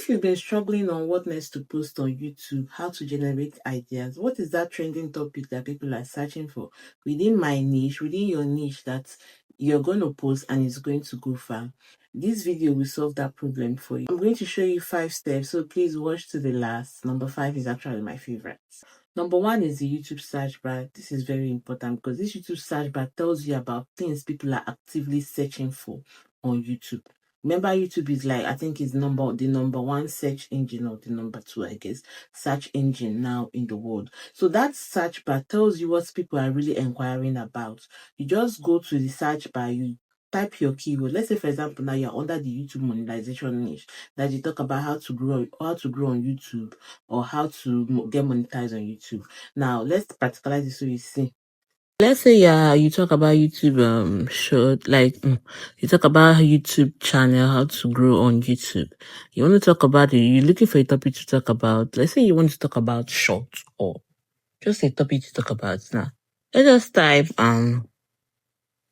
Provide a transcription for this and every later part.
If you've been struggling on what next to post on YouTube, how to generate ideas, what is that trending topic that people are searching for within my niche, within your niche, that you're going to post and it's going to go far? This video will solve that problem for you. I'm going to show you 5 steps, so please watch to the last. Number 5 is actually my favorite. Number 1 is the YouTube search bar. This is very important because this YouTube search bar tells you about things people are actively searching for on YouTube. Remember, YouTube is like, I think it's the number 1 search engine, or the number 2, I guess, search engine now in the world. So that search bar tells you what people are really inquiring about. You just go to the search bar, you type your keyword. Let's say, for example, now you're under the YouTube monetization niche, that you talk about how to grow on YouTube, or how to get monetized on YouTube. Now let's practicalize this so you see. Let's say you talk about YouTube short, you talk about YouTube channel, how to grow on YouTube. You want to talk about it, you're looking for a topic to talk about. Let's say you want to talk about short, or just a topic to talk about. Now let's just type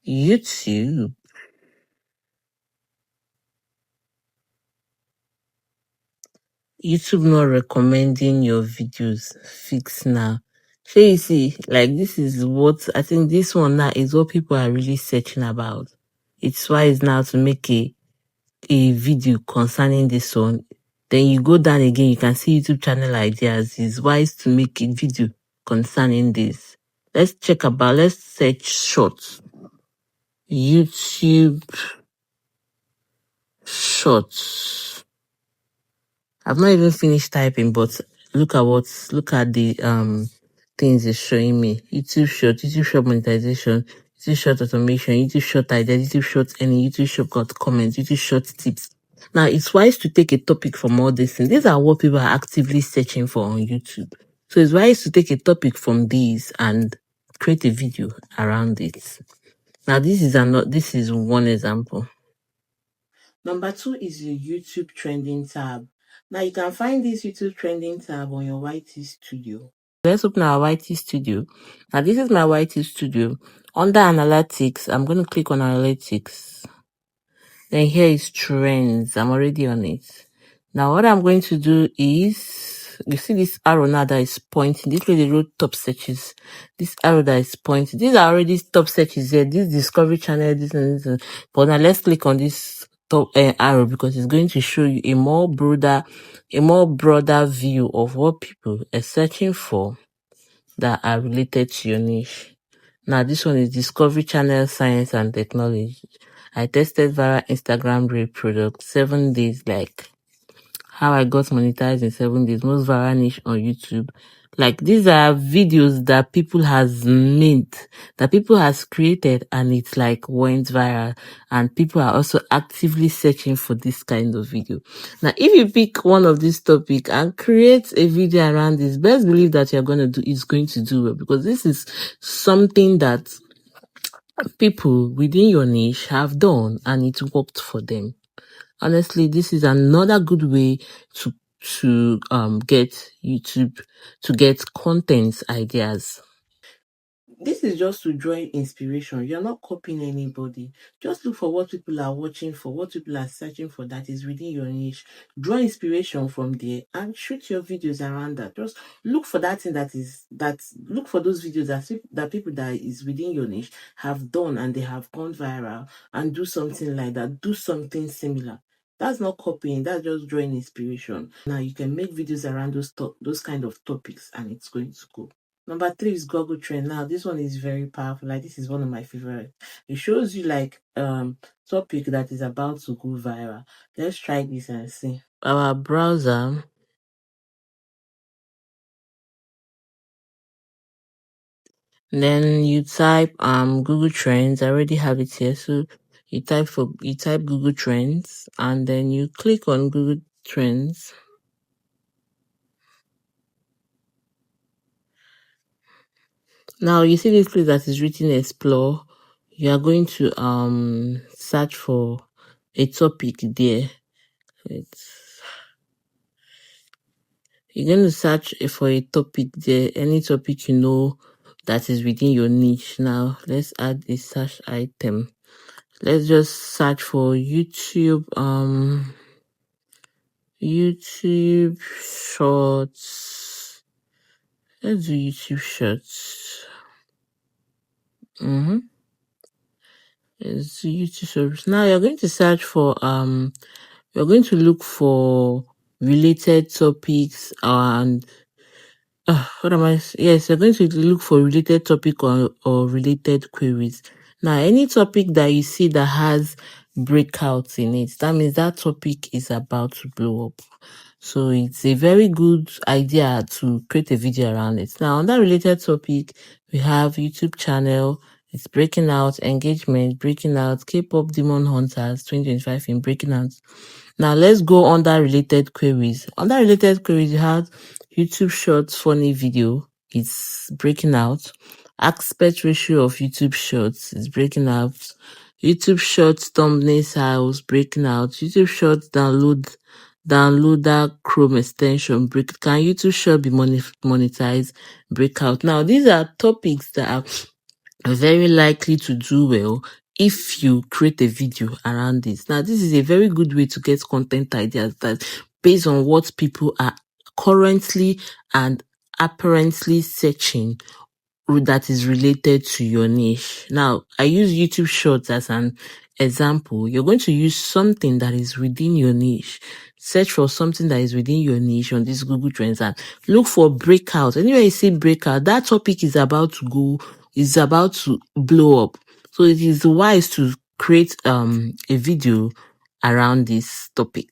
YouTube. YouTube not recommending your videos. Fix now. So you see, like, this is what I think this one now is what people are really searching about. It's wise now to make a video concerning this one. Then you go down again, you can see YouTube channel ideas. It's wise to make a video concerning this. Let's search shorts. YouTube shorts. I've not even finished typing, but look at the things it's showing me. YouTube short monetization, YouTube short automation, YouTube short ideas, YouTube short any, YouTube short got comments, YouTube short tips. Now it's wise to take a topic from all these things. These are what people are actively searching for on YouTube. So it's wise to take a topic from these and create a video around it. Now this is one example. Number 2 is the YouTube trending tab. Now you can find this YouTube trending tab on your YT Studio. Let's open our YT Studio. Now this is my YT Studio. Under analytics, I'm going to click on analytics. Then here is trends. I'm already on it. Now what I'm going to do is, you see this arrow now that is pointing. This way they wrote top searches. This arrow that is pointing. These are already top searches here. This Discovery Channel, this and this. But now let's click on this top arrow, because it's going to show you a more broader view of what people are searching for that are related to your niche. Now this one is Discovery Channel, Science and Technology. I tested viral Instagram reel product 7 days, like how I got monetized in 7 days, most viral niche on YouTube. Like, these are videos that people has made, that people has created, and it's like went viral, and people are also actively searching for this kind of video. Now, if you pick one of these topic and create a video around this, best believe that you're going to do well, because this is something that people within your niche have done and it worked for them. Honestly, this is another good way to get YouTube, to get content ideas. This is just to draw inspiration. You're not copying anybody. Just look for what people are watching for, what people are searching for that is within your niche. Draw inspiration from there and shoot your videos around that. Just look for that thing look for those videos that people that is within your niche have done and they have gone viral, and do something like that. Do something similar. That's not copying, that's just drawing inspiration. Now you can make videos around those kind of topics, and it's going to go. Number 3 is Google Trend. Now this one is very powerful. Like, this is one of my favorite. It shows you like topic that is about to go viral. Let's try this and see. Our browser. Then you type Google Trends. I already have it here. So you type Google Trends, and then you click on Google Trends. Now you see this place that is written Explore. You are going to search for a topic there. You're going to search for a topic there, any topic you know that is within your niche. Now let's add a search item. Let's just search for YouTube YouTube Shorts. Let's do YouTube Shorts. Let's do YouTube Shorts. Now you're going to search for you're going to look for related topics and what am I? Yes, you're going to look for related topic or related queries. Now, any topic that you see that has breakouts in it, that means that topic is about to blow up. So it's a very good idea to create a video around it. Now, on that related topic, we have YouTube channel. It's breaking out, engagement, breaking out, K-pop Demon Hunters 2025 in breaking out. Now let's go under related queries. Under related queries, you have YouTube Shorts funny video. It's breaking out. Aspect ratio of YouTube Shorts is breaking out. YouTube Shorts thumbnail styles breaking out. YouTube Shorts downloader Chrome extension break. Can YouTube Short be monetized? Breakout. Now these are topics that are very likely to do well if you create a video around this. Now, this is a very good way to get content ideas that based on what people are currently and apparently searching that is related to your niche. Now, I use YouTube Shorts as an example. You're going to use something that is within your niche. Search for something that is within your niche on this Google Trends and look for breakout. Anywhere you see breakout, that topic is about to blow up. So it is wise to create a video around this topic.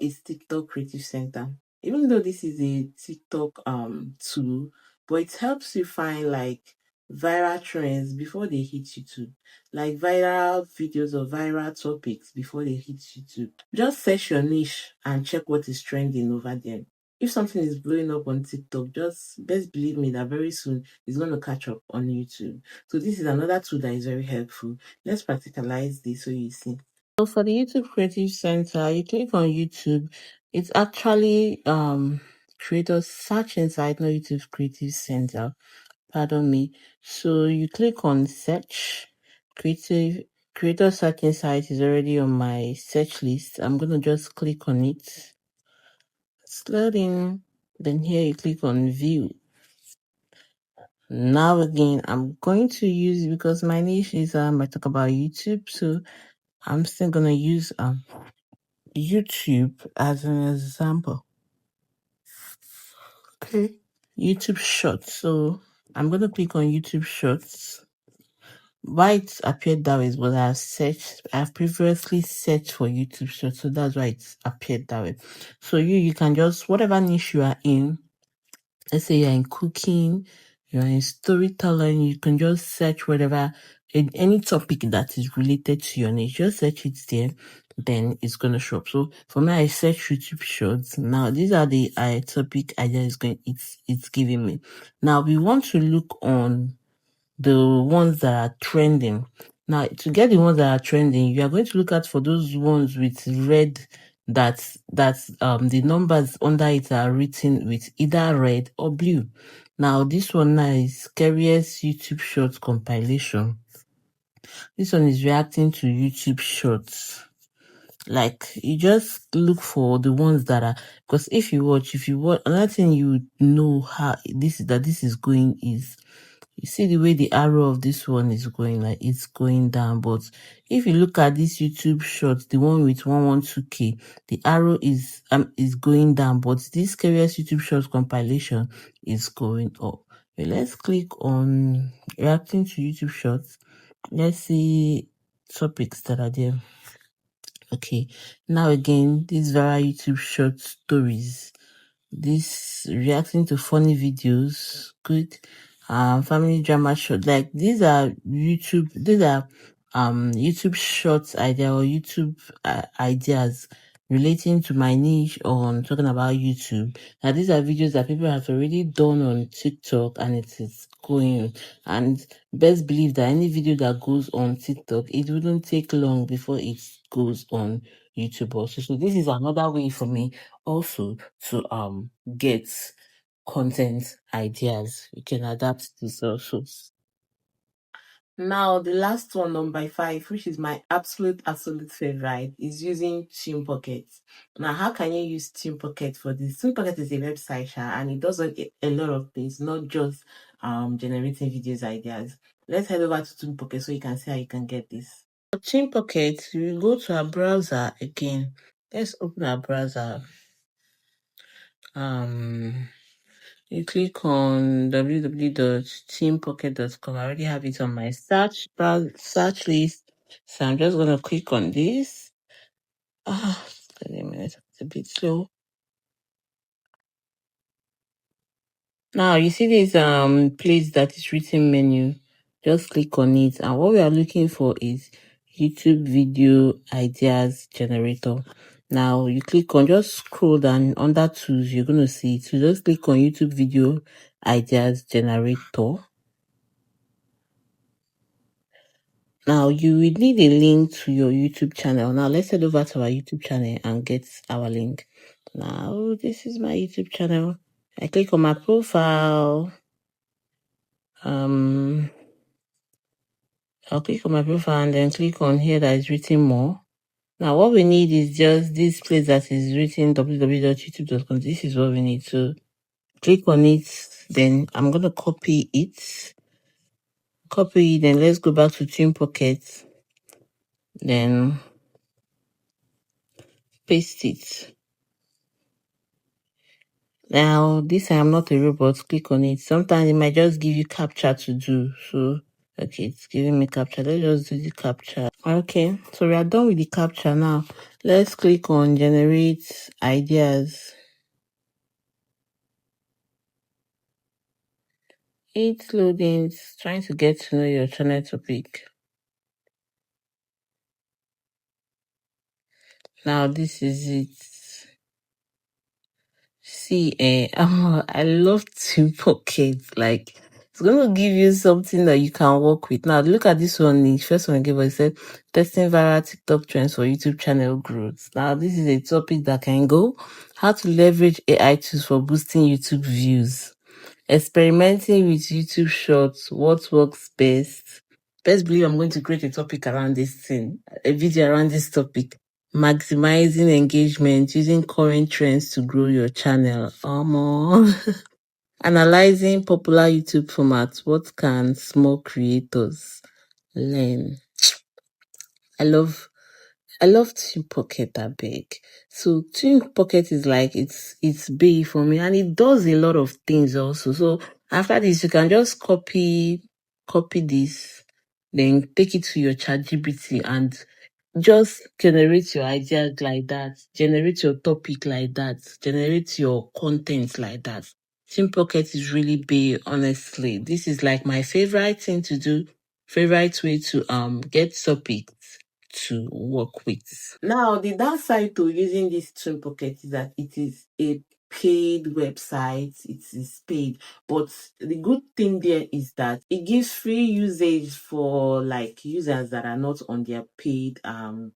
Is TikTok Creative Center. Even though this is a TikTok tool, but it helps you find like viral trends before they hit YouTube, like viral videos or viral topics before they hit YouTube. Just search your niche and check what is trending over there. If something is blowing up on TikTok, just best believe me that very soon it's going to catch up on YouTube. So this is another tool that is very helpful. Let's practicalize this so you see. So for the YouTube Creative Center, you click on YouTube. It's actually creator search inside no YouTube Creative Center. Pardon me. So you click on search. Creator search inside is already on my search list. I'm gonna just click on it. It's loading. Then here you click on view. Now again, I'm going to use because my niche is I talk about YouTube, so I'm still gonna use YouTube as an example. Okay. YouTube Shorts. So I'm going to click on YouTube Shorts. Why it appeared that way is what I've previously searched for YouTube Shorts. So that's why it appeared that way. So you can just, whatever niche you are in, let's say you're in cooking, you're in storytelling, you can just search whatever, any topic that is related to your niche, just search it there, then it's going to show up. So for me, I search YouTube Shorts. Now, these are the topic ideas it's giving me. Now, we want to look on the ones that are trending. Now, to get the ones that are trending, you are going to look at for those ones with red that's the numbers under it are written with either red or blue. Now, this one now is Scariest YouTube Shorts compilation. This one is reacting to YouTube Shorts. Like, you just look for the ones that are, because if you watch, another thing you know how this is going is, you see the way the arrow of this one is going, like it's going down. But if you look at this YouTube Shorts, the one with 112K, the arrow is going down, but this Scariest YouTube Shorts compilation is going up. Okay, let's click on reacting to YouTube Shorts. Let's see topics that are there. Okay, now again, these viral YouTube short stories, this reacting to funny videos, good, family drama short, like these are YouTube shorts idea or YouTube ideas relating to my niche on talking about YouTube. Now these are videos that people have already done on TikTok and it is going, and best believe that any video that goes on TikTok, it wouldn't take long before it goes on YouTube also. So this is another way for me also to get content ideas. You can adapt this also. Now, the last one, number 5, which is my absolute favorite, is using Tunepocket. Now, how can you use Tunepocket for this? Tunepocket is a website, and it does a lot of things, not just generating videos ideas. Let's head over to Tunepocket so you can see how you can get this. For Tunepocket, you go to our browser again. Let's open our browser. You click on www.teampocket.com. I already have it on my search list. So I'm just gonna click on this. Wait a minute, it's a bit slow. Now you see this place that is written menu. Just click on it, and what we are looking for is YouTube video ideas generator. Now you click on, just scroll down under tools, you're gonna see it. So just click on YouTube video ideas generator. Now you will need a link to your YouTube channel. Now let's head over to our YouTube channel and get our link. Now this is my YouTube channel. I click on my profile. I'll click on my profile and then click on here that is written more. Now what we need is just this place that is written www.youtube.com. This is what we need. So click on it. Then I'm gonna copy it. Then let's go back to Tunepocket. Then paste it. Now, this I am not a robot. Click on it. Sometimes it might just give you captcha to do. So, okay, it's giving me captcha. Let's just do the captcha. Okay, so we are done with the captcha now. Let's click on generate ideas. It's loading. It's trying to get to know your channel topic. Now, this is it. See, I love Tunepocket. Like, it's gonna give you something that you can work with. Now, look at this one. The first one I gave us said testing viral TikTok trends for YouTube channel growth. Now, this is a topic that can go. How to leverage AI tools for boosting YouTube views. Experimenting with YouTube Shorts. What works best? Best believe I'm going to create a topic around this thing, a video around this topic. Maximizing engagement, using current trends to grow your channel. Analyzing popular YouTube formats. What can small creators learn? I love Tunepocket that big. So Tunepocket is like it's big for me, and it does a lot of things also. So after this, you can just copy this, then take it to your ChatGPT and just generate your ideas like that, generate your topic like that, generate your content like that. Tunepocket is really big, honestly. This is like my favorite thing to do, favorite way to get topics to work with. Now, the downside to using this Tunepocket is that it is a paid website. It is paid, but the good thing there is that it gives free usage for like users that are not on their paid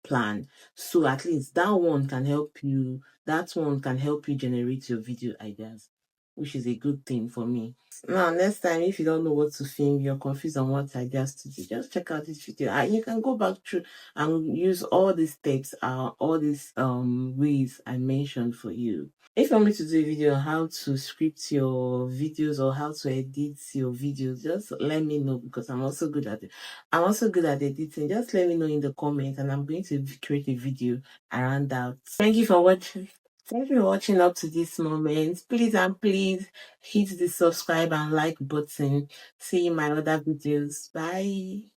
plan. So at least that one can help you. That one can help you generate your video ideas, which is a good thing for me. Now, next time, if you don't know what to film, you're confused on what ideas to do, just check out this video and you can go back through and use all these steps, all these ways I mentioned for you. If you want me to do a video on how to script your videos or how to edit your videos, just let me know because I'm also good at it. I'm also good at editing. Just let me know in the comments and I'm going to create a video around that. Thank you for watching. Thank you for watching up to this moment. Please and please hit the subscribe and like button. See you in my other videos. Bye.